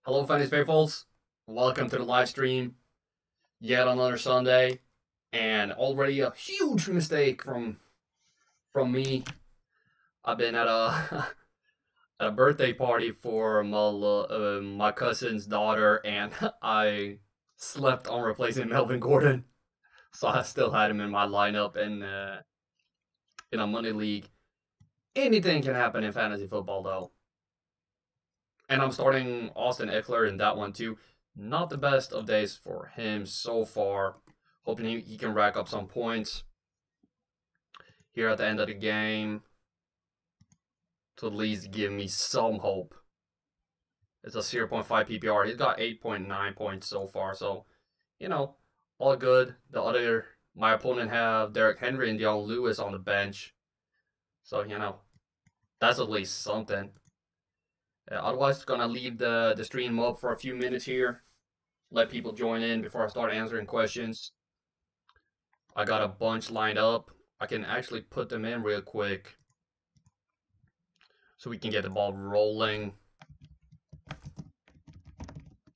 Hello, Fantasy Faithfuls. Welcome to the live stream. Yet another Sunday, and already a huge mistake from me. I've been at a at a birthday party for my cousin's daughter, and I slept on replacing Melvin Gordon, so I still had him in my lineup in a money league. Anything can happen in fantasy football, though. And I'm starting Austin Eckler in that one too. Not the best of days for him so far. Hoping he can rack up some points here at the end of the game to at least give me some hope. It's a 0.5 PPR. He's got 8.9 points so far, so all good. My opponent have Derrick Henry and Dion Lewis on the bench, so that's at least something. Otherwise, gonna leave the stream up for a few minutes here. Let people join in before I start answering questions. I got a bunch lined up. I can actually put them in real quick so we can get the ball rolling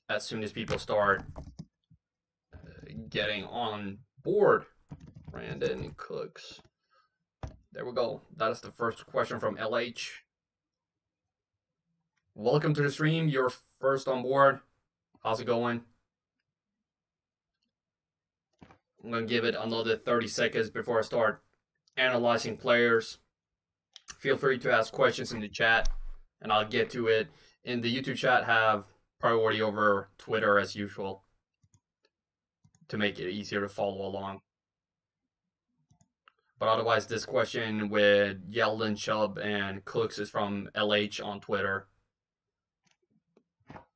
as soon as people start getting on board. Brandon Cooks. There we go. That is the first question from LH. Welcome to the stream. You're first on board. How's it going? I'm going to give it another 30 seconds before I start analyzing players. Feel free to ask questions in the chat, and I'll get to it. In the YouTube chat, have priority over Twitter as usual to make it easier to follow along. But otherwise, this question with Yeldon, Chubb, and Cooks is from LH on Twitter.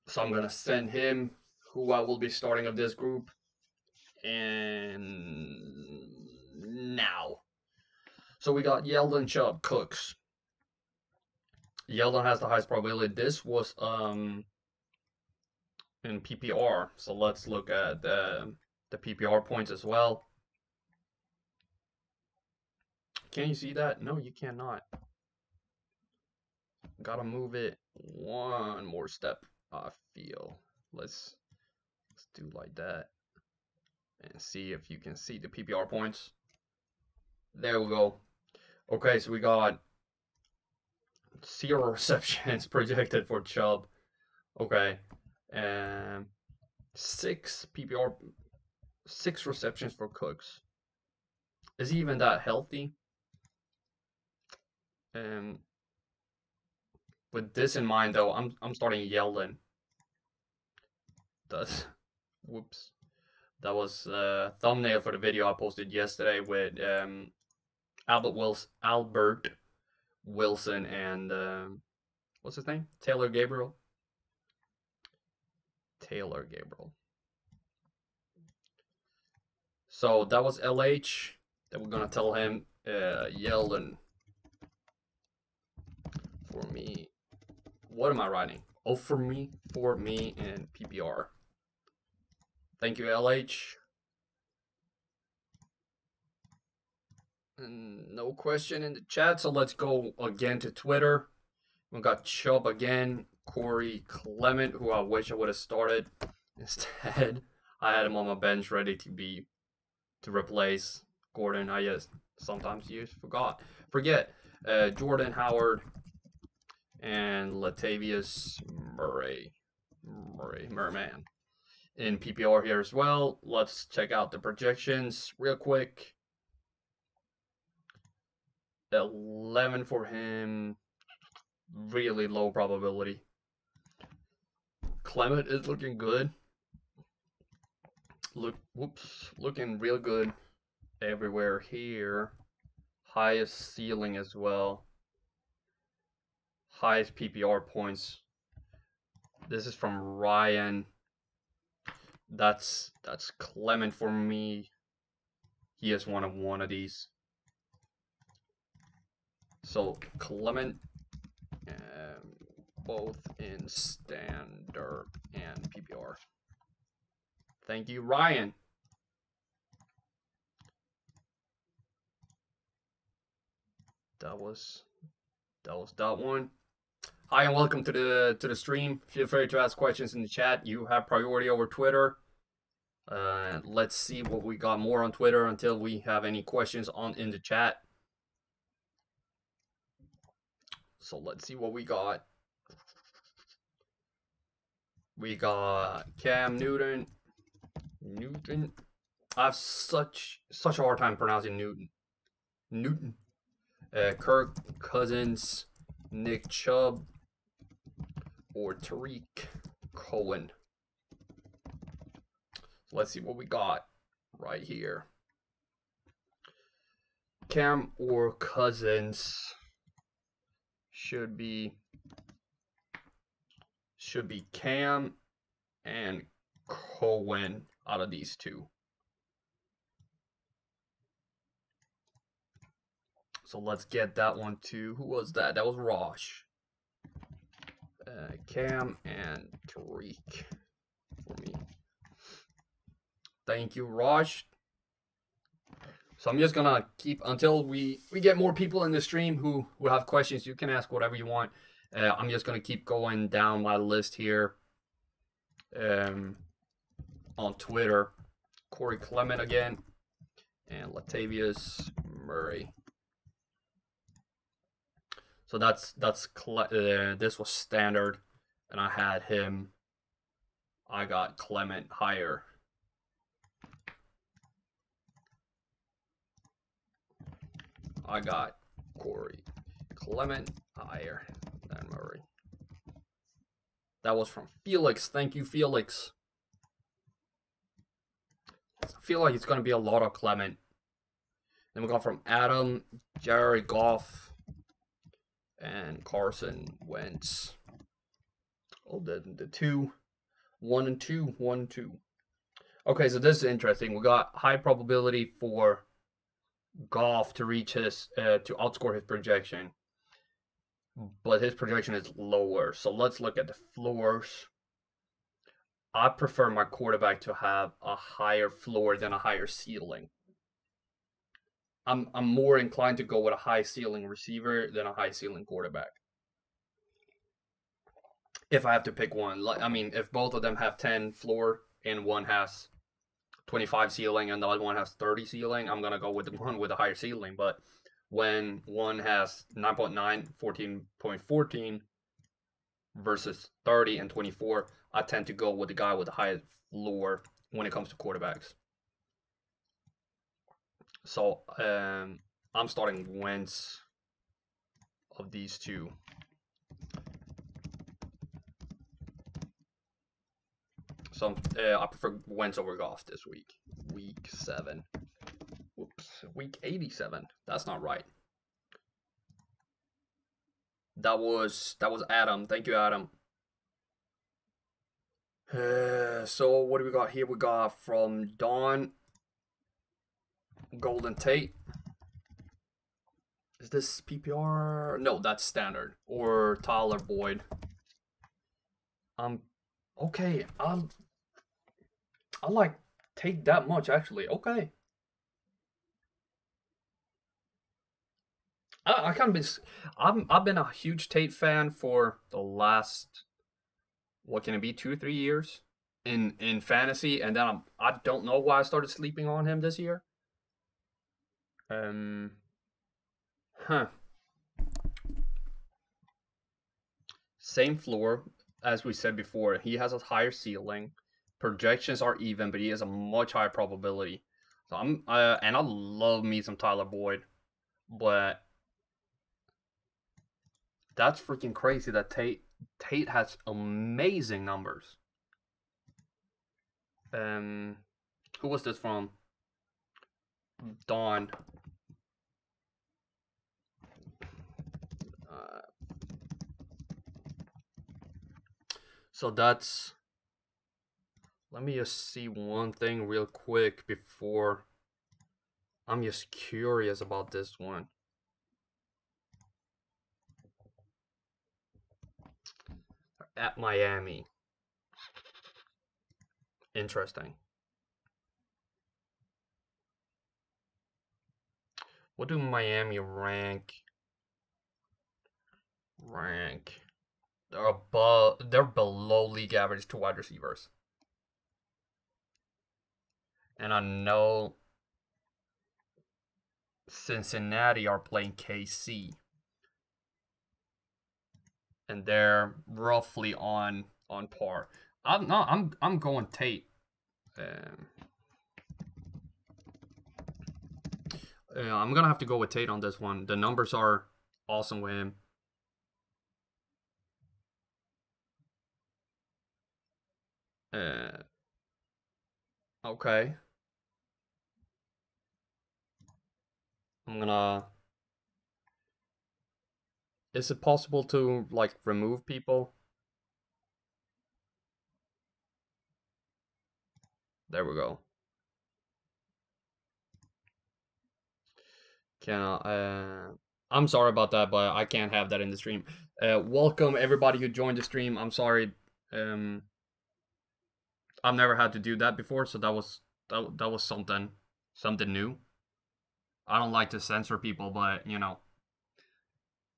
So I'm going to send him who I will be starting of this group. And now. So we got Yeldon, Chubb, Cooks. Yeldon has the highest probability. This was in PPR. So let's look at the PPR points as well. Can you see that? No, you cannot. Gotta move it one more step, I feel. Let's do like that. And see if you can see the PPR points. There we go. Okay, so we got 0 receptions projected for Chubb. Okay, and 6 PPR, 6 receptions for Cooks. Is he even that healthy? And with this in mind, though, I'm starting Yeldon. Whoops. That was a thumbnail for the video I posted yesterday with Albert Wilson and what's his name? Taylor Gabriel. So that was LH. That we're gonna tell him Yeldon for me. What am I writing? Oh, for me and PPR. Thank you, LH. And no question in the chat, so let's go again to Twitter. We got Chubb again, Corey Clement, who I wish I would have started. Instead, I had him on my bench ready to replace Gordon. I just sometimes forget. Jordan Howard and Latavius Merman in PPR here as well. Let's check out the projections real quick. 11 for him, really low probability. Clement is looking good. Looking real good everywhere here. Highest ceiling as well. Highest PPR points. This is from Ryan. That's Clement for me. He has one of these. So Clement, both in standard and PPR. Thank you, Ryan. That was that one. Hi and welcome to the stream. Feel free to ask questions in the chat. You have priority over Twitter. Let's see what we got more on Twitter until we have any questions in the chat. So let's see what we got. We got Cam Newton. I have such a hard time pronouncing Newton. Kirk Cousins, Nick Chubb, or Tariq Cohen. So let's see what we got right here. Cam or Cousins should be Cam and Cohen out of these two. So let's get that one too. Who was that? That was Rosh. Cam and Tariq for me. Thank you, Rosh. So I'm just gonna keep until we get more people in the stream who have questions. You can ask whatever you want. I'm just gonna keep going down my list here. On Twitter, Corey Clement again, and Latavius Murray. So this was standard, and I had him. I got Clement higher. I got Corey Clement higher than Murray. That was from Felix. Thank you, Felix. I feel like it's going to be a lot of Clement. Then we got from Adam, Jared Goff, and Carson Wentz. Oh, the 1 and 2, 1 and 2. Okay, so this is interesting. We got high probability for Goff to reach his to outscore his projection, but his projection is lower. So let's look at the floors. I prefer my quarterback to have a higher floor than a higher ceiling. I'm more inclined to go with a high ceiling receiver than a high ceiling quarterback. If I have to pick one, I mean, if both of them have 10 floor and one has 25 ceiling and the other one has 30 ceiling, I'm gonna go with the one with a higher ceiling. But when one has 9.9, 14.14 versus 30 and 24, I tend to go with the guy with the highest floor when it comes to quarterbacks. So I'm starting Wentz of these two. So I prefer Wentz over Goff this week. Week 7. Whoops. Week 87. That's not right. That was Adam. Thank you, Adam. So what do we got here? We got from Dawn Golden Tate. Is this PPR? No, that's standard. Or Tyler Boyd. Okay. I like Tate that much actually. Okay. I kind of been I've been a huge Tate fan for the last, what can it be, 2-3 years in fantasy, and then I don't know why I started sleeping on him this year. Same floor as we said before. He has a higher ceiling. Projections are even, but he has a much higher probability. So and I love me some Tyler Boyd, but that's freaking crazy that Tate has amazing numbers. Who was this from? Dawn. So that's. Let me just see one thing real quick before. I'm just curious about this one. At Miami. Interesting. What do Miami rank? they're below league average to wide receivers. And I know Cincinnati are playing KC. And they're roughly on par. I'm going Tate. I'm gonna have to go with Tate on this one. The numbers are awesome with him. Okay. I'm gonna. Is it possible to like remove people? There we go. I'm sorry about that, but I can't have that in the stream. Welcome everybody who joined the stream. I'm sorry. I've never had to do that before, so that was something new. I don't like to censor people, but you know,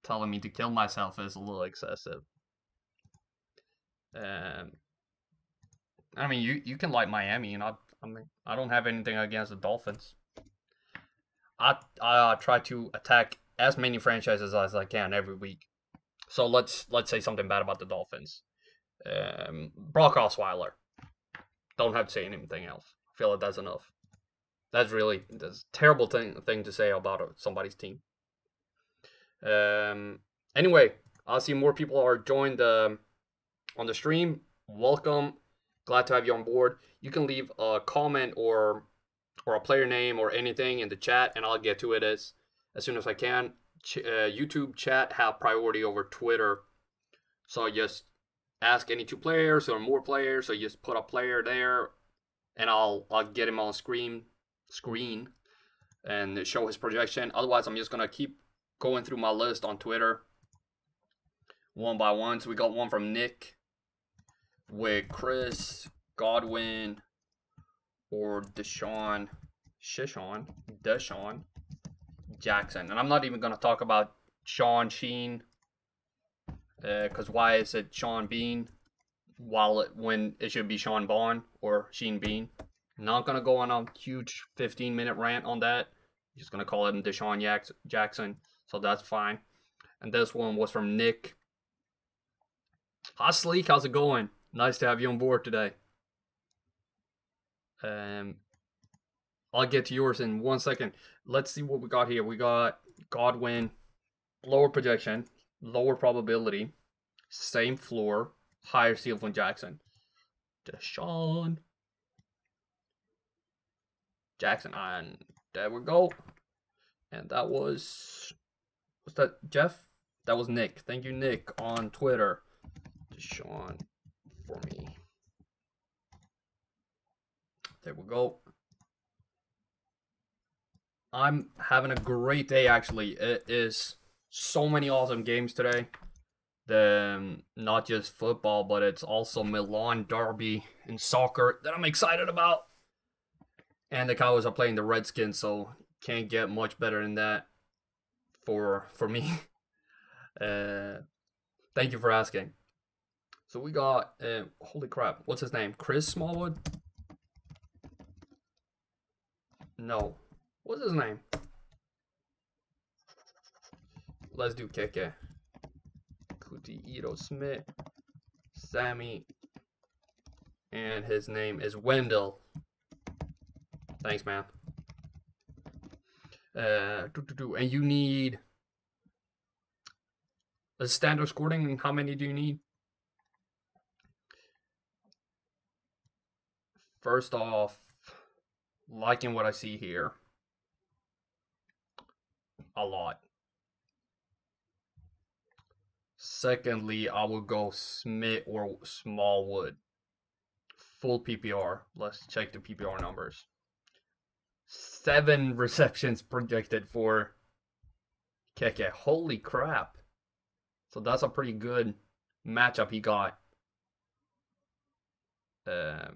telling me to kill myself is a little excessive. I mean, you can like Miami, and I mean, I don't have anything against the Dolphins. I try to attack as many franchises as I can every week. So let's say something bad about the Dolphins. Brock Osweiler. Don't have to say anything else. I feel like that's enough. That's a terrible thing to say about somebody's team. Anyway, I see more people are joined on the stream. Welcome. Glad to have you on board. You can leave a comment or a player name or anything in the chat, and I'll get to it as soon as I can. YouTube chat have priority over Twitter, so just ask any two players or more players. So just put a player there, and I'll get him on screen and show his projection. Otherwise, I'm just gonna keep going through my list on Twitter one by one. So we got one from Nick with Chris, Godwin, or Deshaun Jackson. And I'm not even going to talk about Sean Sheen, because why is it Sean Bean when it should be Sean Bond or Sheen Bean? Not going to go on a huge 15-minute rant on that. I'm just going to call him Deshaun Jackson, so that's fine. And this one was from Nick. Hi, Sleek. How's it going? Nice to have you on board today. I'll get to yours in 1 second. Let's see what we got here. We got Godwin, lower projection, lower probability, same floor, higher ceiling from Jackson. Deshaun Jackson, and there we go. And that was that Jeff? That was Nick. Thank you, Nick, on Twitter. Deshaun for me. There we go. I'm having a great day, actually. It is so many awesome games today. Not just football, but it's also Milan Derby in soccer that I'm excited about. And the Cowboys are playing the Redskins, so can't get much better than that for me. Thank you for asking. So we got, holy crap, what's his name? Chris Smallwood? No. What's his name? Let's do Keke. Kuti Ito Smith. Sammy. And his name is Wendell. Thanks, man. And you need a standard scoring. How many do you need? First off, liking what I see here. A lot. Secondly, I will go Smith or Smallwood. Full PPR. Let's check the PPR numbers. 7 receptions projected for Keke. Holy crap. So that's a pretty good matchup he got for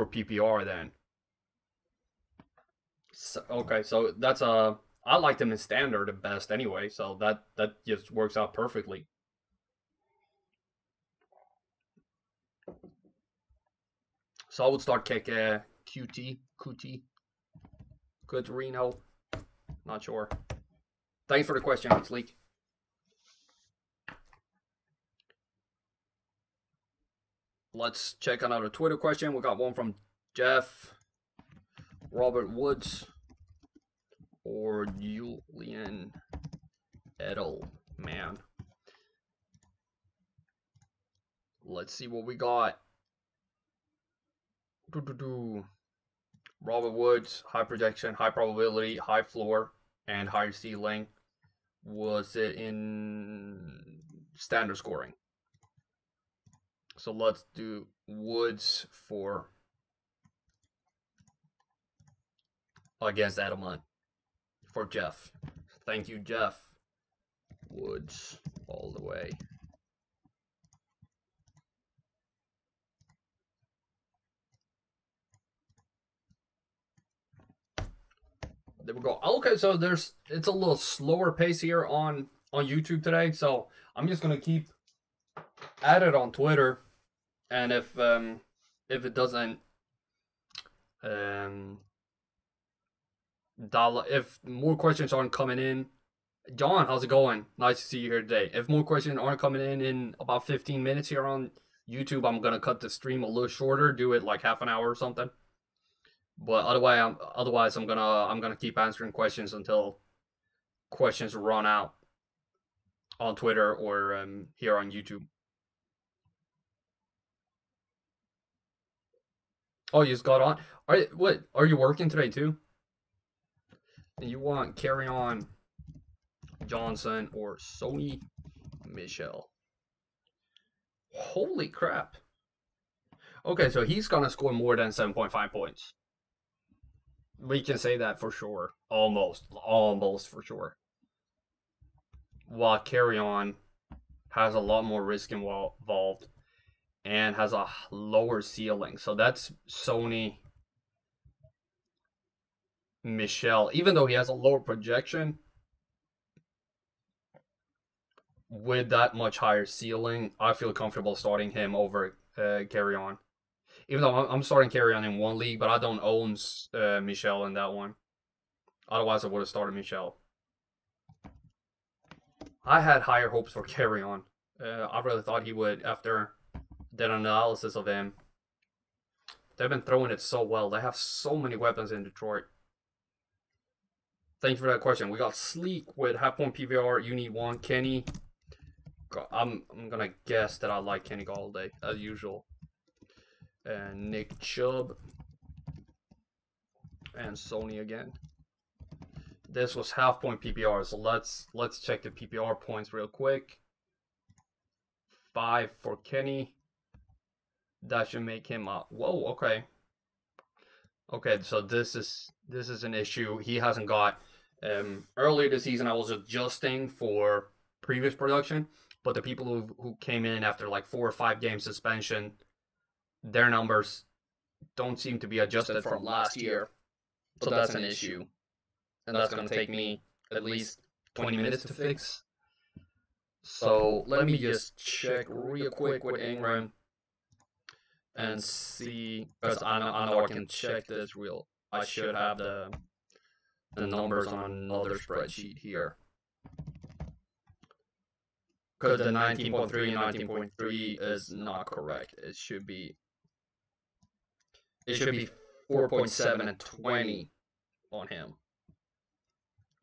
PPR then. So, okay, so that's I like them in standard at best anyway, so that just works out perfectly. So I would start kick QT, Reno. Not sure. Thanks for the question, Leak. Let's check another Twitter question. We got one from Jeff, Robert Woods, or Julian Edelman. Let's see what we got. Robert Woods, high projection, high probability, high floor, and high ceiling. Was it in standard scoring? So let's do Woods for against Edelman for Jeff. Thank you, Jeff. Woods all the way. There we go. Okay, so it's a little slower pace here on YouTube today. So I'm just gonna keep at it on Twitter, and if it doesn't if more questions aren't coming in, John, how's it going? Nice to see you here today. If more questions aren't coming in about 15 minutes here on YouTube, I'm gonna cut the stream a little shorter, do it like half an hour or something. But otherwise, I'm gonna keep answering questions until questions run out on Twitter or here on YouTube. Oh, you just got on? Are you working today too? And you want Carry On Johnson or Sony Michel? Holy crap! Okay, so he's gonna score more than 7.5 points. We can say that for sure. Almost for sure. While Carry On has a lot more risk involved and has a lower ceiling. So that's Sony Michel. Even though he has a lower projection, with that much higher ceiling, I feel comfortable starting him over Carry On. Even though I'm starting Carry On in one league, but I don't own Michel in that one. Otherwise, I would have started Michel. I had higher hopes for Carry On. I really thought he would after that analysis of him. They've been throwing it so well. They have so many weapons in Detroit. Thank you for that question. We got Sleek with half-point PVR. You need one. Kenny. I'm going to guess that I like Kenny Galladay, as usual. And Nick Chubb. And Sony again. This was half-point PPR, so let's check the PPR points real quick. 5 for Kenny. That should make him up. Whoa, okay. Okay, so this is an issue. He hasn't got earlier this season I was adjusting for previous production, but the people who came in after like 4 or 5 game suspension, their numbers don't seem to be adjusted from last year. So that's an issue. And that's going to take me at least 20 minutes to fix. So let me just check real quick with Ingram and see, because I know I can check this real. I should have the numbers on another spreadsheet here. Because the 19.3 and 19.3 is not correct. It should be 4.7 and 20 on him.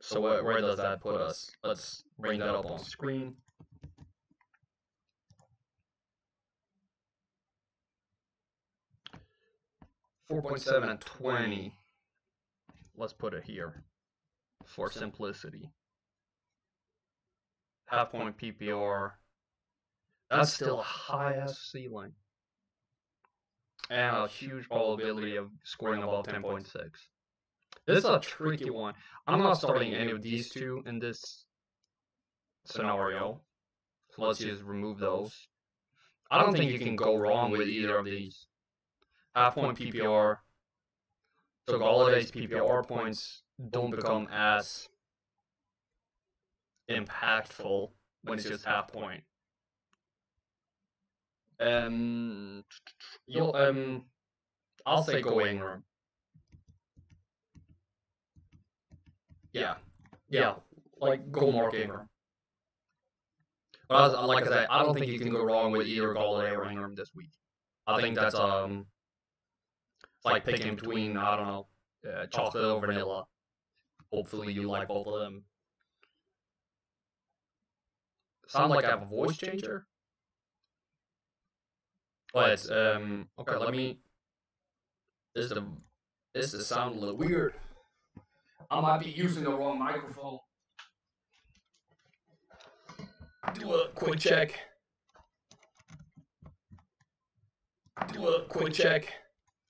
So where does that put us? Let's bring that up on screen. .7 and 20. Let's put it here for simplicity. Half-point PPR. That's still a high-ass ceiling. And a huge probability of scoring above 10.6. This is a tricky one. I'm not starting any of these two in this scenario. So let's just remove those. I don't think you can go wrong with either of these. Half-point PPR. So Galladay's PPR points don't become as impactful when it's just half-point. I'll say go Ingram. Yeah. Like go Mark Ingram. But like I said, I don't think you can go wrong with either Galladay or Ingram this week. I think that's like picking between, I don't know, chocolate or vanilla. Hopefully you like both of them. Sound like I have a voice changer? But okay, let me. This is sound a little weird. I might be using the wrong microphone. Do a quick check.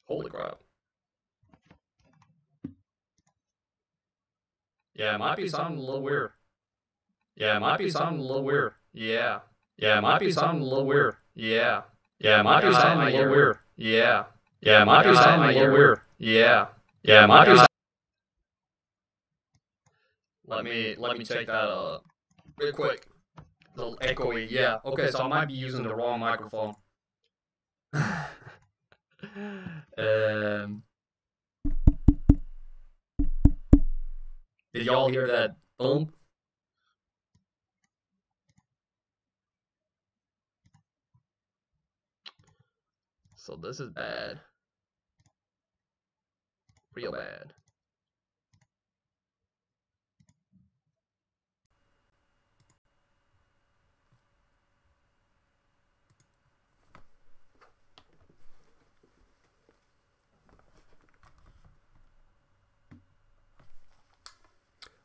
Holy crap. Yeah, it might be sounding a little weird. Yeah, it might be sounding a little weird. Yeah, it might be sounding a little weird. Yeah, it might be sounding a little weird. Yeah, it might be sounding a little weird. Yeah, it might be. Let me check that real quick. A little echoey. Yeah. Okay, so I might be using the wrong microphone. Did y'all hear that boom? So this is bad. Real bad.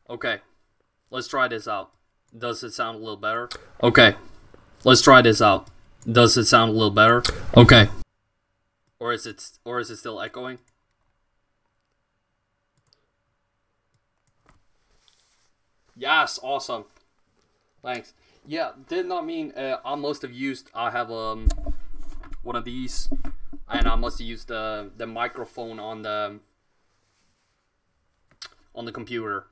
Okay, let's try this out. Does it sound a little better? Okay, let's try this out. Does it sound a little better? Okay. Or is it still echoing? Yes, awesome. Thanks. Yeah, did not mean I must have used. I have one of these, and I must have used the microphone on the computer.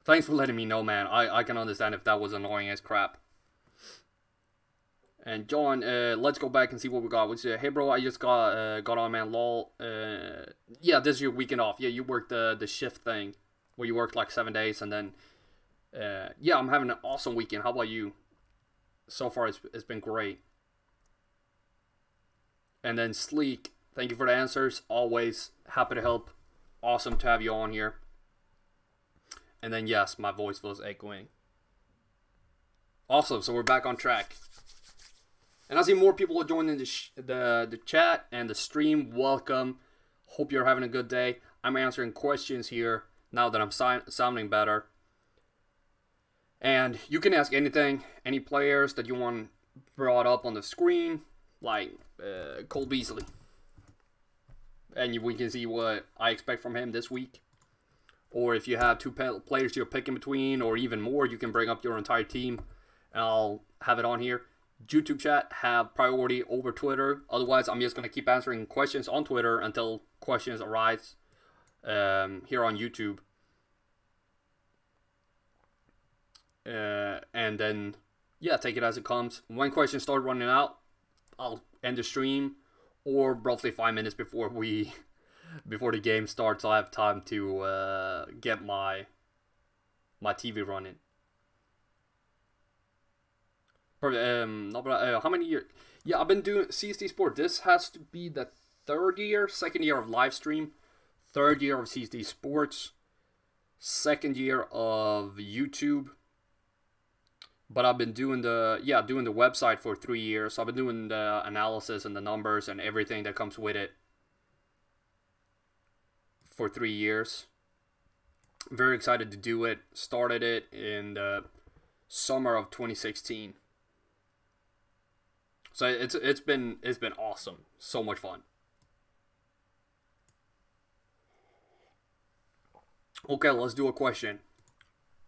Thanks for letting me know, man. I can understand if that was annoying as crap. And John, let's go back and see what we got. Which, hey bro, I just got on, man. Lol. Yeah, this is your weekend off. Yeah, you worked the shift thing where you worked like 7 days, and then yeah, I'm having an awesome weekend. How about you? So far, it's been great. And then Sleek, thank you for the answers. Always happy to help. Awesome to have you on here. And then yes, my voice was echoing. Awesome, so we're back on track. And I see more people are joining the chat and the stream. Welcome. Hope you're having a good day. I'm answering questions here now that I'm sounding better. And you can ask anything, any players that you want brought up on the screen, like Cole Beasley. And we can see what I expect from him this week. Or if you have two players you're picking between, or even more, you can bring up your entire team. And I'll have it on here. YouTube chat have priority over Twitter. Otherwise, I'm just going to keep answering questions on Twitter until questions arise here on YouTube. And then, yeah, take it as it comes. When questions start running out, I'll end the stream, or roughly 5 minutes before the game starts. I'll have time to get my TV running. How many years? Yeah, I've been doing CSD Sport. This has to be the second year of live stream, third year of CSD Sports, second year of YouTube. But I've been doing the website for 3 years. So I've been doing the analysis and the numbers and everything that comes with it for 3 years. Very excited to do it. Started it in the summer of 2016. So it's been awesome. So much fun. Okay, let's do a question.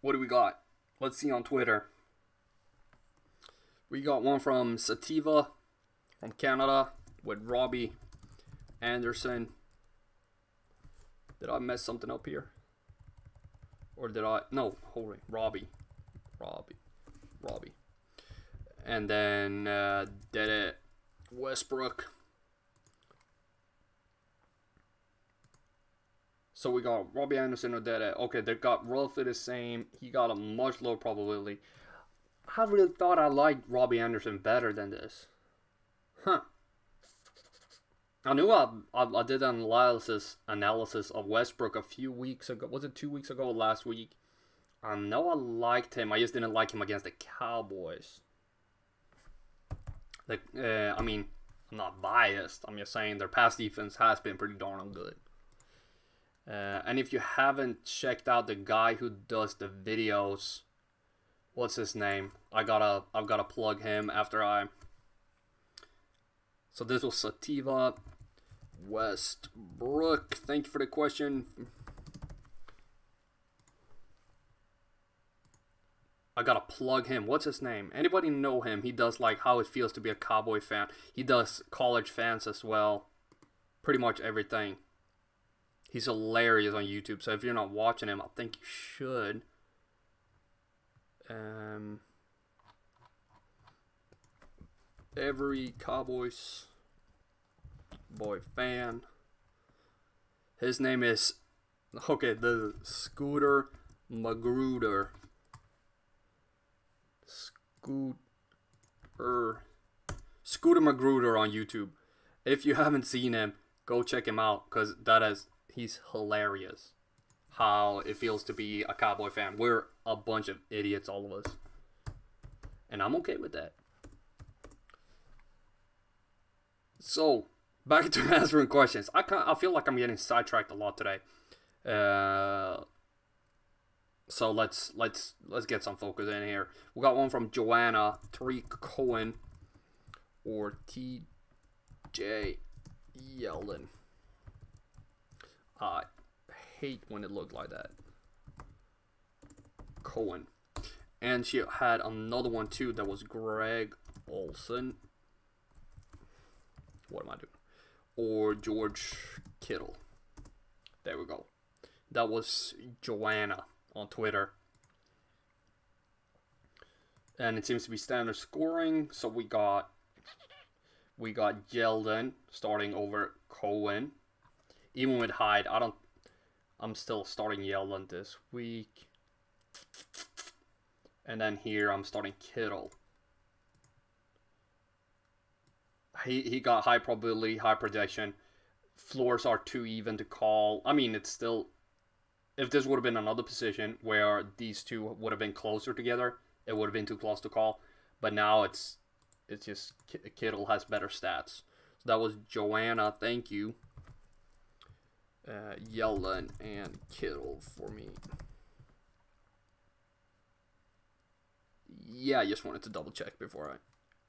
What do we got? Let's see on Twitter. We got one from Sativa from Canada with Robbie Anderson. Did I mess something up here? Or did I? No, hold on. Robbie. And then did it Westbrook. So we got Robbie Anderson or Dede. Okay, they got roughly the same. He got a much lower probability. I really thought I liked Robbie Anderson better than this. Huh. I knew I did an analysis of Westbrook a few weeks ago. Was it 2 weeks ago or last week? I know I liked him. I just didn't like him against the Cowboys. Like, I mean, I'm not biased. I'm just saying their pass defense has been pretty darn good. And if you haven't checked out the guy who does the videos, what's his name? I've gotta plug him after I. So this was Sativa Westbrook. Thank you for the question. I gotta plug him. What's his name? Anybody know him? He does like how it feels to be a Cowboy fan. He does college fans as well. Pretty much everything. He's hilarious on YouTube. So if you're not watching him, I think you should. Every Cowboys boy fan. His name is the Scooter Magruder. Scooter Magruder on YouTube. If you haven't seen him, go check him out because he's hilarious. How it feels to be a Cowboy fan. We're a bunch of idiots, all of us, and I'm okay with that. So back to answering questions. I feel like I'm getting sidetracked a lot today. So let's get some focus in here. We got one from Joanna, Tariq Cohen, or T.J. Yeldon. I hate when it looked like that. Cohen. And she had another one too that was Greg Olson. What am I doing? Or George Kittle. There we go. That was Joanna on Twitter. And it seems to be standard scoring. So we got Yeldon starting over Cohen. Even with Hyde, I'm still starting Yeldon this week. And then here I'm starting Kittle. He got high probability, high projection. Floors are too even to call. I mean, it's still, if this would have been another position where these two would have been closer together, it would have been too close to call. But now it's just Kittle has better stats. So that was Joanna. Thank you. Yeldon and Kittle for me. Yeah, I just wanted to double check before I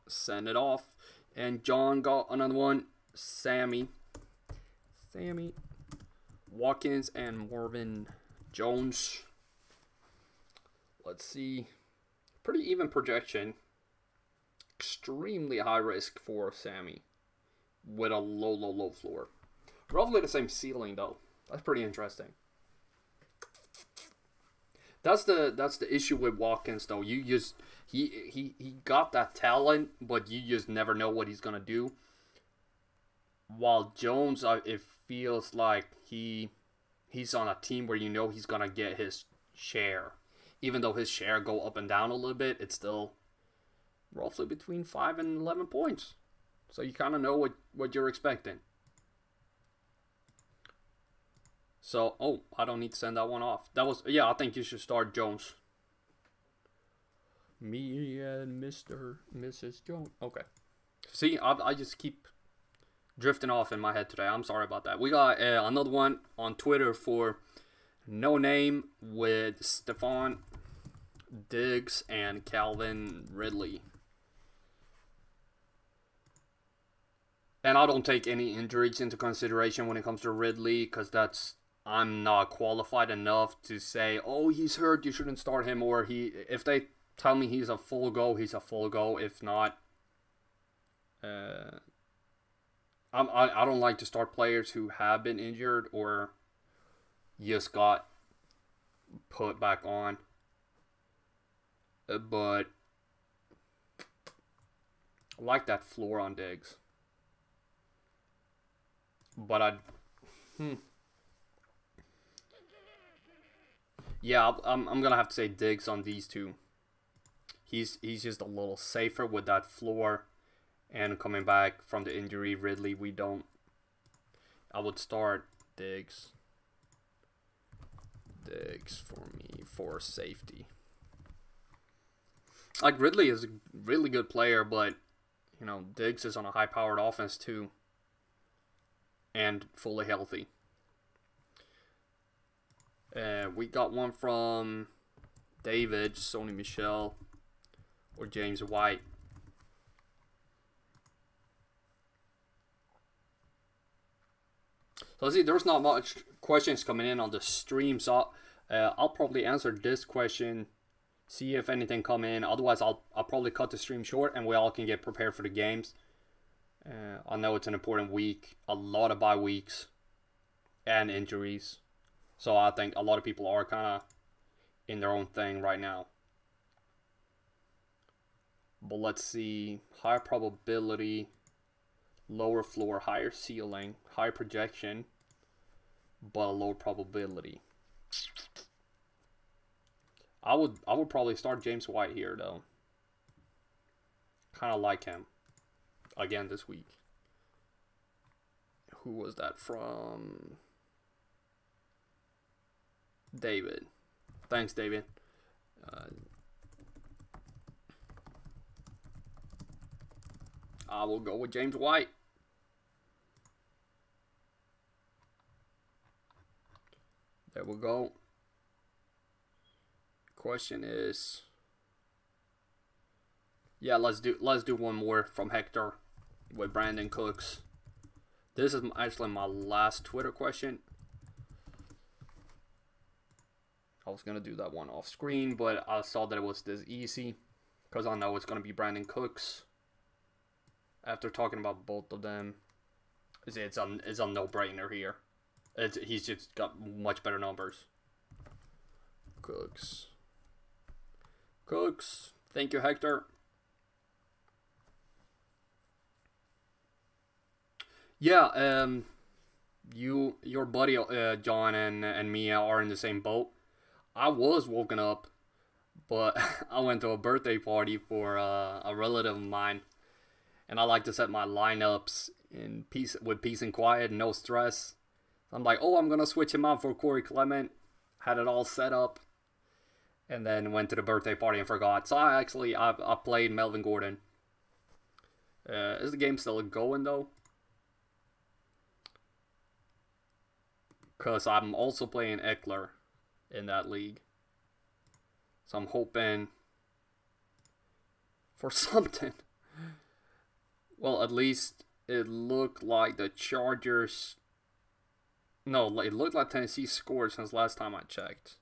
send it off. And John got another one. Sammy Watkins and Marvin Jones. Let's see. Pretty even projection. Extremely high risk for Sammy. With a low floor. Roughly the same ceiling though. That's pretty interesting. That's the issue with Watkins though. You just he got that talent, but you just never know what he's gonna do. While Jones, it feels like he's on a team where you know he's gonna get his share. Even though his share go up and down a little bit, it's still roughly between 5 and 11 points. So you kind of know what you're expecting. So, I don't need to send that one off. That was, yeah, I think you should start Jones. Me and Mrs. Jones. Okay. See, I just keep drifting off in my head today. I'm sorry about that. We got another one on Twitter for No Name with Stephon Diggs and Calvin Ridley. And I don't take any injuries into consideration when it comes to Ridley, because I'm not qualified enough to say, oh, he's hurt, you shouldn't start him, or if they tell me he's a full go, he's a full go. If not, I don't like to start players who have been injured or just got put back on. But I like that floor on Diggs. But Yeah, I'm gonna have to say Diggs on these two. He's just a little safer with that floor, and coming back from the injury, Ridley, we don't. I would start Diggs. Diggs for me for safety. Like, Ridley is a really good player, but you know, Diggs is on a high-powered offense too, and fully healthy. We got one from David, Sony Michel, or James White. So let's see, there's not much questions coming in on the stream, so I'll probably answer this question, see if anything come in. Otherwise, I'll probably cut the stream short, and we all can get prepared for the games. I know it's an important week, a lot of bye weeks, and injuries. So I think a lot of people are kind of in their own thing right now. But let's see, higher probability, lower floor, higher ceiling, higher projection, but a low probability. I would probably start James White here though. Kind of like him again this week. Who was that from? David. Thanks, David. I will go with James White. There we go. Question is, yeah, let's do one more from Hector with Brandon Cooks. This is actually my last Twitter question. I was gonna do that one off screen, but I saw that it was this easy because I know it's gonna be Brandon Cooks. After talking about both of them, it's a no-brainer here. He's just got much better numbers. Cooks. Thank you, Hector. Yeah, your buddy John and Mia are in the same boat. I was woken up, but I went to a birthday party for a relative of mine, and I like to set my lineups in peace and quiet, and no stress. I'm like, oh, I'm gonna switch him out for Corey Clement. Had it all set up, and then went to the birthday party and forgot. So I played Melvin Gordon. Is the game still going though? Because I'm also playing Eckler in that league. So I'm hoping for something. Well, at least it looked like the Chargers... No, it looked like Tennessee scored since last time I checked.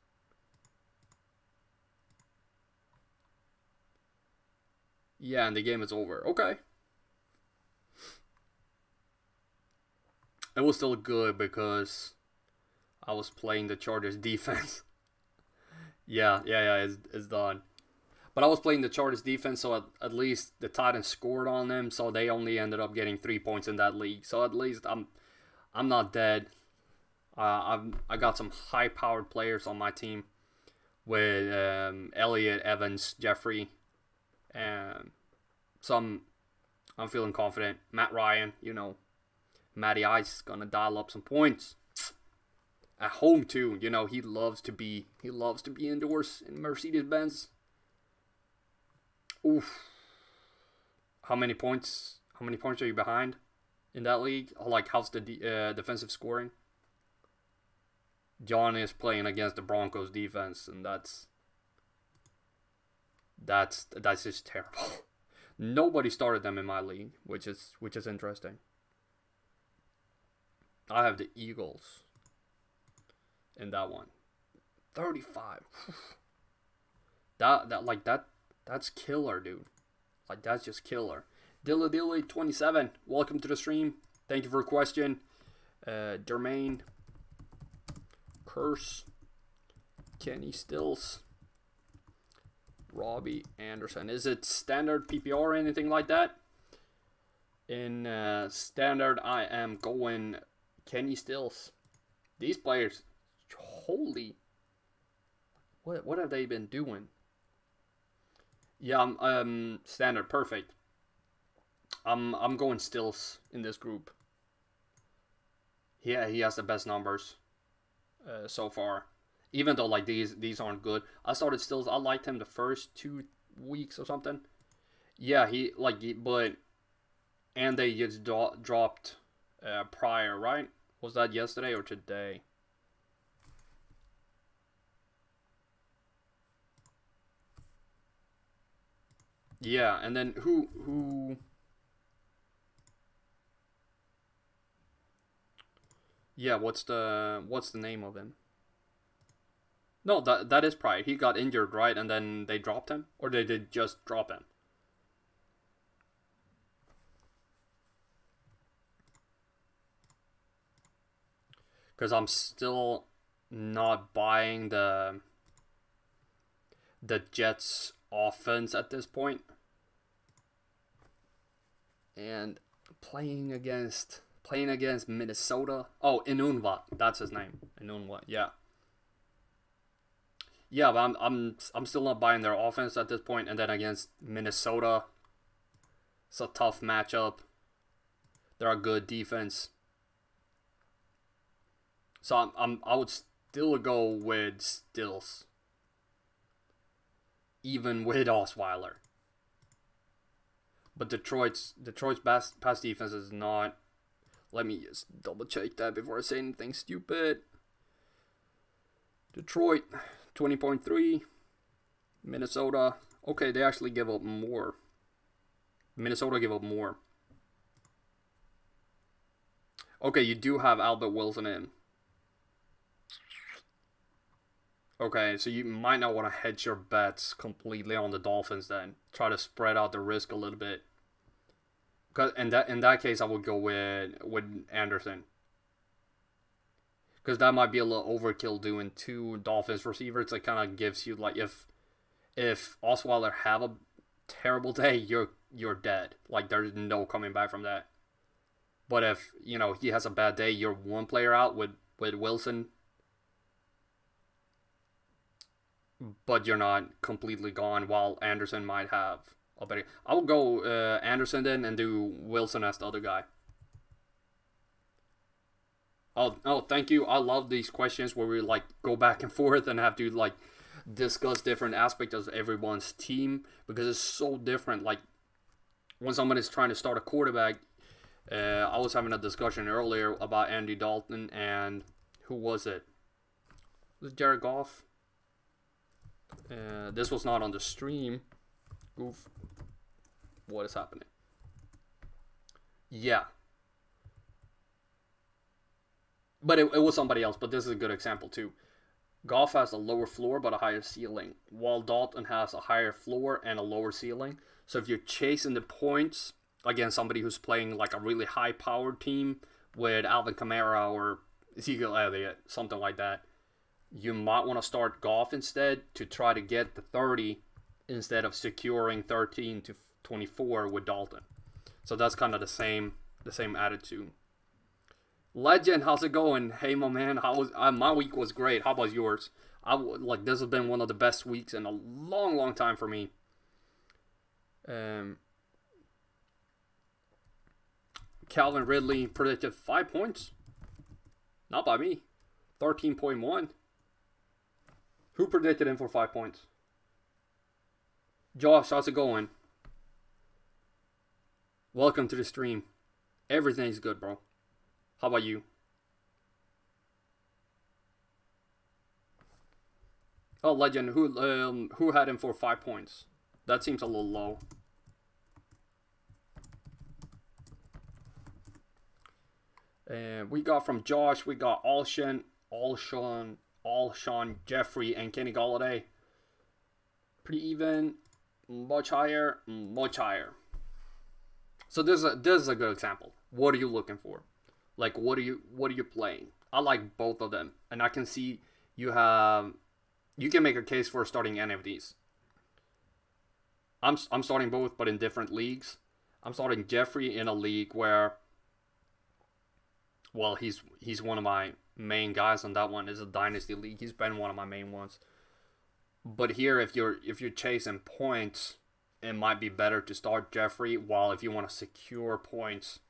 Yeah, and the game is over. Okay. It was still good because I was playing the Chargers defense. yeah, it's done. But I was playing the Chargers defense, so at least the Titans scored on them, so they only ended up getting 3 points in that league. So at least I'm not dead. I got some high-powered players on my team with Elliott, Evans, Jeffrey, and I'm feeling confident. Matt Ryan, you know, Matty Ice gonna dial up some points. At home too, you know, he loves to be indoors in Mercedes-Benz. Oof. How many points are you behind in that league? Like, how's the defensive scoring? John is playing against the Broncos defense, and that's just terrible. Nobody started them in my league, which is interesting. I have the Eagles in that one. 35. That's killer, dude. Like, that's just killer. Dilly 27. Welcome to the stream. Thank you for a question. Dermaine. Curse. Kenny Stills. Robbie Anderson. Is it standard PPR or anything like that? In standard, I am going Kenny Stills. These players, holy, What have they been doing? Yeah, standard, perfect. I'm going Stills in this group. Yeah, he has the best numbers so far. Even though like these aren't good. I started Stills. I liked him the first 2 weeks or something. Yeah, but and they just dropped Pryor, right? Was that yesterday or today? Yeah, and then who? Yeah, what's the name of him? No, that is Pryor. He got injured, right? And then they dropped him, or they did just drop him. Because I'm still not buying the Jets offense at this point. And playing against Minnesota. Oh, Inunwa, that's his name. Inunwa, yeah. Yeah, but I'm still not buying their offense at this point. And then against Minnesota, it's a tough matchup. They're a good defense. So I would still go with Stills, even with Osweiler. But Detroit's pass defense is not. Let me just double check that before I say anything stupid. Detroit, 20.3. Minnesota, okay, they actually give up more. Minnesota give up more. Okay, you do have Albert Wilson in. Okay, so you might not want to hedge your bets completely on the Dolphins then. Try to spread out the risk a little bit. Cause in that case, I would go with Anderson. Because that might be a little overkill doing 2 Dolphins receivers. It kind of gives you, like, if Osweiler have a terrible day, you're dead. Like, there's no coming back from that. But if, he has a bad day, you're one player out with Wilson. But you're not completely gone, while Anderson might have a better. I will go Anderson then and do Wilson as the other guy. Oh, thank you. I love these questions where we like go back and forth and have to like discuss different aspects of everyone's team, because it's so different. Like when someone is trying to start a quarterback, I was having a discussion earlier about Andy Dalton and who was it? Was it Jared Goff? This was not on the stream. Oof. What is happening? Yeah. But it was somebody else, but this is a good example too. Goff has a lower floor but a higher ceiling, while Dalton has a higher floor and a lower ceiling. So if you're chasing the points against somebody who's playing like a really high-powered team with Alvin Kamara or Ezekiel Elliott, something like that, you might want to start Goff instead to try to get the 30 instead of securing 13 to 24 with Dalton. So that's kind of the same attitude. Legend, how's it going? Hey, my man, my week was great. How about yours? This has been one of the best weeks in a long time for me. Calvin Ridley predicted 5 points. Not by me. 13.1. Who predicted him for 5 points? Josh, how's it going? Welcome to the stream. Everything's good, bro. How about you? Oh, Legend, who had him for 5 points? That seems a little low. And we got from Josh, we got Alshon, Jeffrey, and Kenny Galladay. Pretty even, much higher. So this is a good example. What are you looking for? Like what are you playing? I like both of them, and I can see you can make a case for starting any of these. I'm starting both, but in different leagues. I'm starting Jeffrey in a league where, well, he's one of my main guys on that one. It's a dynasty league. He's been one of my main ones. But here, if you're chasing points, it might be better to start Jeffrey. While if you want to secure points,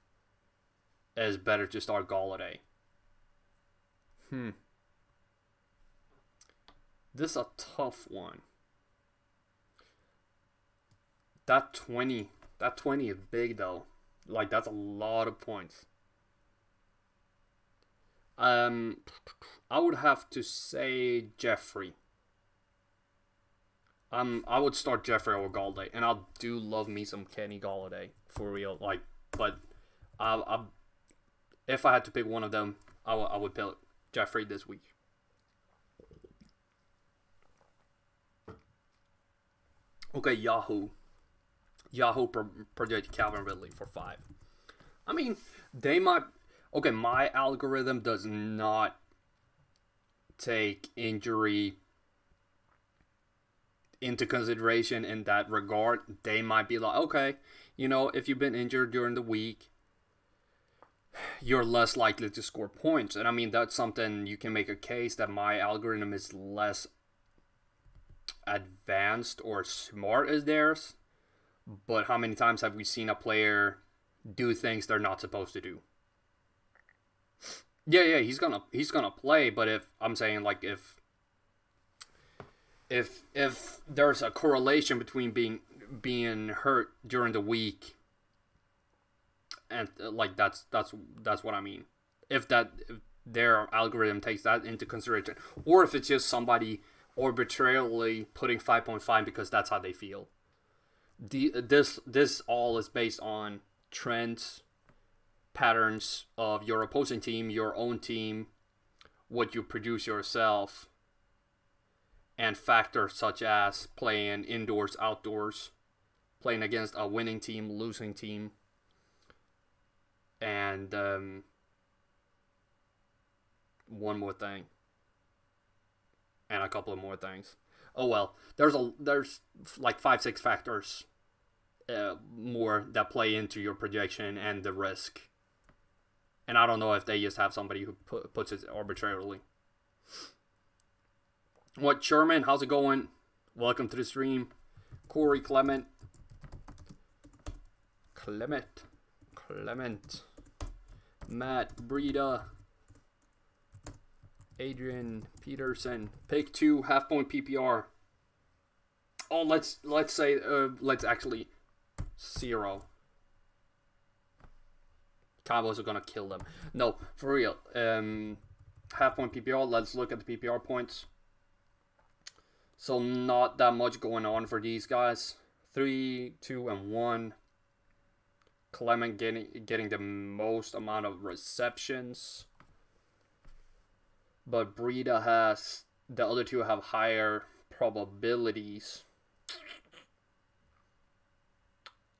it's better to start Galladay. This is a tough one. That 20 is big though. Like, that's a lot of points. I would have to say Jeffrey. I would start Jeffrey over Galladay, and I do love me some Kenny Galladay for real. Like, but if I had to pick one of them, I would pick Jeffrey this week. Okay, Yahoo projected Calvin Ridley for 5. I mean, they might. Okay, my algorithm does not take injury into consideration in that regard. They might be like, okay, you know, if you've been injured during the week, you're less likely to score points. And I mean, that's something you can make a case that my algorithm is less advanced or smart as theirs. But how many times have we seen a player do things they're not supposed to do? Yeah, he's gonna play, but if I'm saying, like, if there's a correlation between being hurt during the week and like that's what I mean. If their algorithm takes that into consideration, or if it's just somebody arbitrarily putting 5.5 because that's how they feel. This all is based on trends, patterns of your opposing team, your own team, what you produce yourself, and factors such as playing indoors, outdoors, playing against a winning team, losing team, and one more thing, and a couple of more things. Oh well, there's like 5-6 factors more that play into your projection and the risk. And I don't know if they just have somebody who puts it arbitrarily. What, Sherman? How's it going? Welcome to the stream. Corey, Clement, Matt, Breda, Adrian Peterson. Pick 2, half-point PPR. Oh, let's say let's actually 0. Cowboys are gonna kill them. No, for real. Half-point PPR. Let's look at the PPR points. So not that much going on for these guys. 3, 2, and 1. Clement getting the most amount of receptions. But Breda has, the other two have higher probabilities.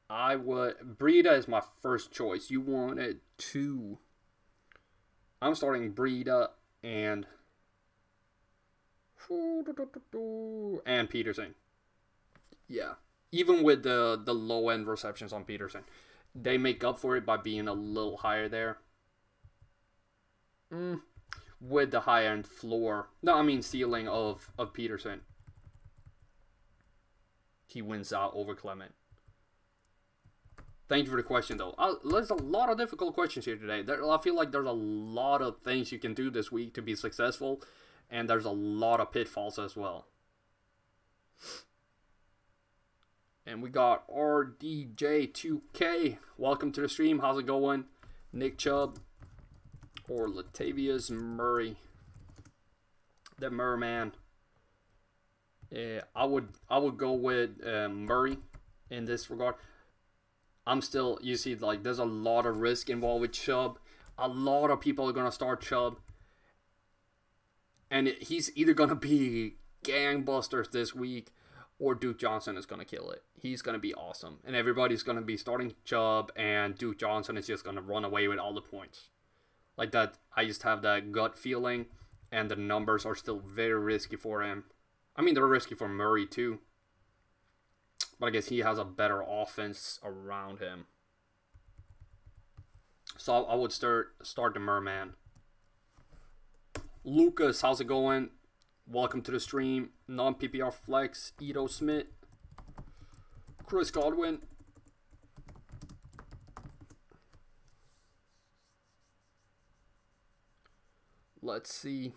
Breda is my first choice. You wanted 2. I'm starting Breda and Peterson. Yeah. Even with the low end receptions on Peterson, they make up for it by being a little higher there. With the high end floor. No, I mean ceiling of Peterson. He wins out over Clement. Thank you for the question, though. There's a lot of difficult questions here today. I feel like there's a lot of things you can do this week to be successful, and there's a lot of pitfalls as well. And we got RDJ2K. Welcome to the stream. How's it going? Nick Chubb or Latavius Murray, the Merman. Yeah, I would go with Murray in this regard. I'm still, you see, like, there's a lot of risk involved with Chubb. A lot of people are going to start Chubb. And he's either going to be gangbusters this week, or Duke Johnson is going to kill it. He's going to be awesome. And everybody's going to be starting Chubb, and Duke Johnson is just going to run away with all the points. Like that, I just have that gut feeling, and the numbers are still very risky for him. I mean, they're risky for Murray too. But I guess he has a better offense around him. So I would start the Merman. Lucas, how's it going? Welcome to the stream. Non-PPR flex, Ito Smith, Chris Godwin. Let's see.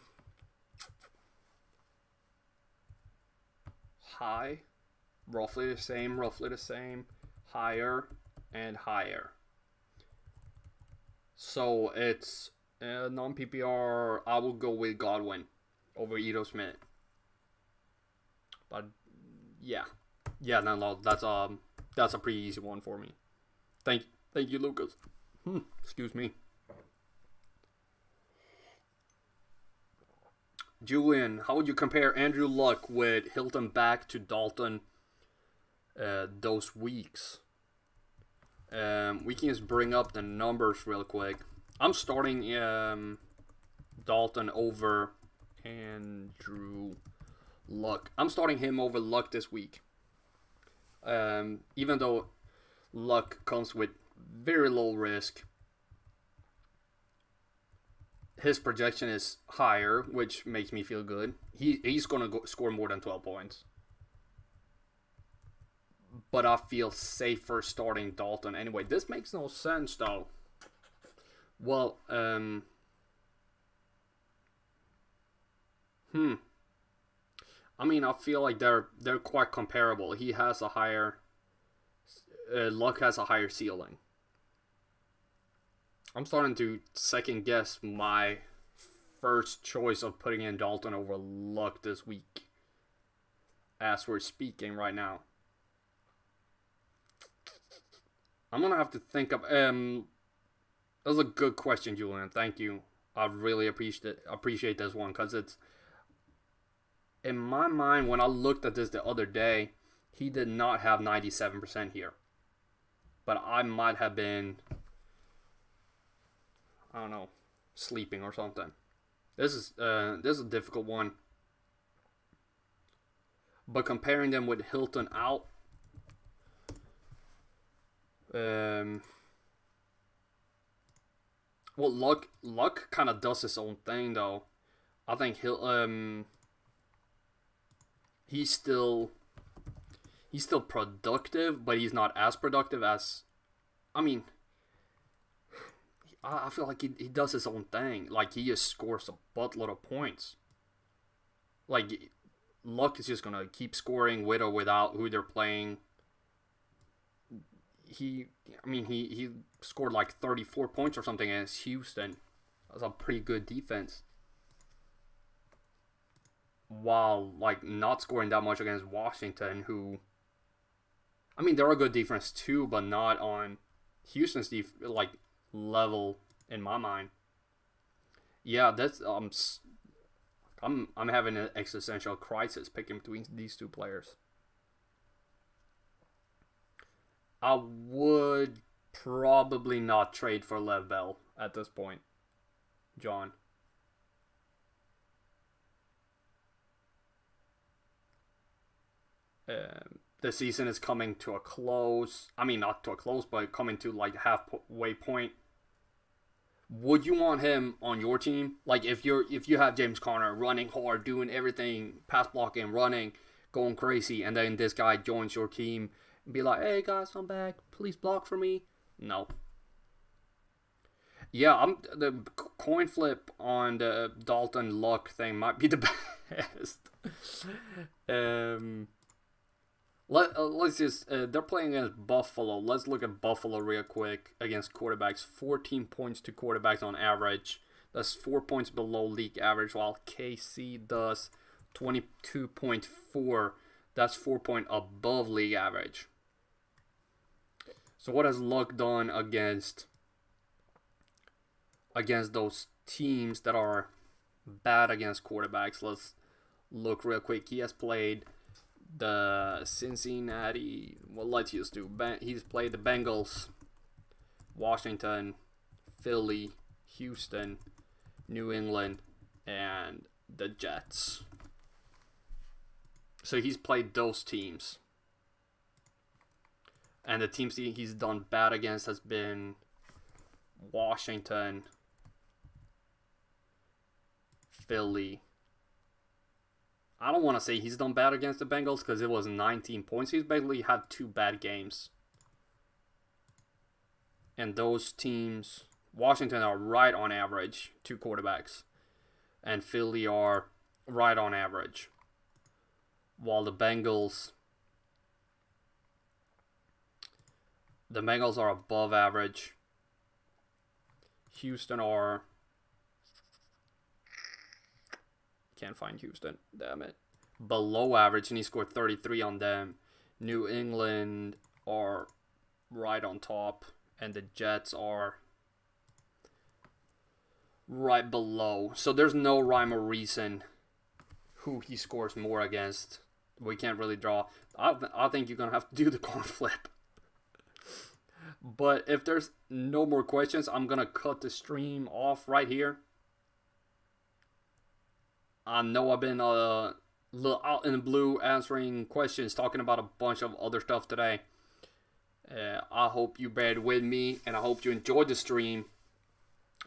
High, roughly the same, higher, and higher. So it's non-PPR. I will go with Godwin over Ito Smith. But yeah, no, that's a pretty easy one for me. Thank you, Lucas. Excuse me. Julian, how would you compare Andrew Luck with Hilton back to Dalton those weeks? We can just bring up the numbers real quick. I'm starting Dalton over Andrew Luck. I'm starting him over Luck this week. Even though Luck comes with very low risk, his projection is higher, which makes me feel good. He's going to score more than 12 points. But I feel safer starting Dalton anyway. This makes no sense, though. Well, I mean, I feel like they're quite comparable. He has a higher... Luck has a higher ceiling. I'm starting to second guess my first choice of putting in Dalton over Luck this week as we're speaking right now. I'm going to have to think of... that was a good question, Julian. Thank you. I really appreciate this one because it's... In my mind, when I looked at this the other day, he did not have 97% here. But I might have been... I don't know, sleeping or something. This is a difficult one. But comparing them with Hilton out, well, Luck kind of does his own thing though. I think he's still productive, but he's not as productive as, I mean, I feel like he does his own thing. Like, he just scores a buttload of points. Like, Luck is just going to keep scoring with or without who they're playing. He scored like 34 points or something against Houston. That's a pretty good defense. While, like, not scoring that much against Washington, who... I mean, they're a good defense too, but not on Houston's level in my mind. Yeah, that's I'm having an existential crisis picking between these two players. I would probably not trade for Lev Bell at this point, John. The season is coming to a close. I mean, not to a close, but coming to like halfway point. Would you want him on your team? Like, if you have James Conner running hard, doing everything, pass blocking, running, going crazy, and then this guy joins your team and be like, "Hey guys, I'm back. Please block for me." No. Yeah, the coin flip on the Dalton Luck thing might be the best. Let's just, they're playing against Buffalo. Let's look at Buffalo real quick against quarterbacks. 14 points to quarterbacks on average. That's 4 points below league average, while KC does 22.4. That's 4 points above league average. So what has Luck done against those teams that are bad against quarterbacks? Let's look real quick. He has played the Cincinnati, well, let's just do, he's played the Bengals, Washington, Philly, Houston, New England, and the Jets. So he's played those teams. And the teams he's done bad against has been Washington, Philly, I don't want to say he's done bad against the Bengals because it was 19 points. He's basically had 2 bad games. And those teams, Washington are right on average, 2 quarterbacks. And Philly are right on average. While the Bengals are above average. Houston are... Can't find Houston. Damn it. Below average, and he scored 33 on them. New England are right on top. And the Jets are right below. So there's no rhyme or reason who he scores more against. We can't really draw. I think you're going to have to do the coin flip. But if there's no more questions, I'm going to cut the stream off right here. I know I've been a little out in the blue answering questions, talking about a bunch of other stuff today. I hope you bared with me, and I hope you enjoyed the stream.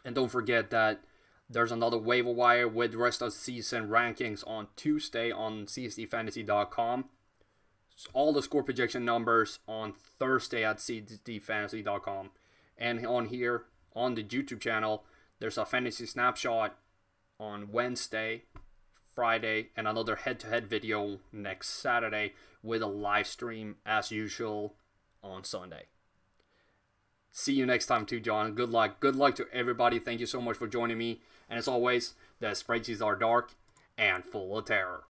And don't forget that there's another waiver wire with the rest of the season rankings on Tuesday on CSDFantasy.com. All the score projection numbers on Thursday at CSDFantasy.com. And on here, on the YouTube channel, there's a fantasy snapshot on Wednesday, Friday, and another head-to-head video next Saturday with a live stream as usual on Sunday. See you next time too, John. Good luck. Good luck to everybody. Thank you so much for joining me. And as always, the spreadsheets are dark and full of terror.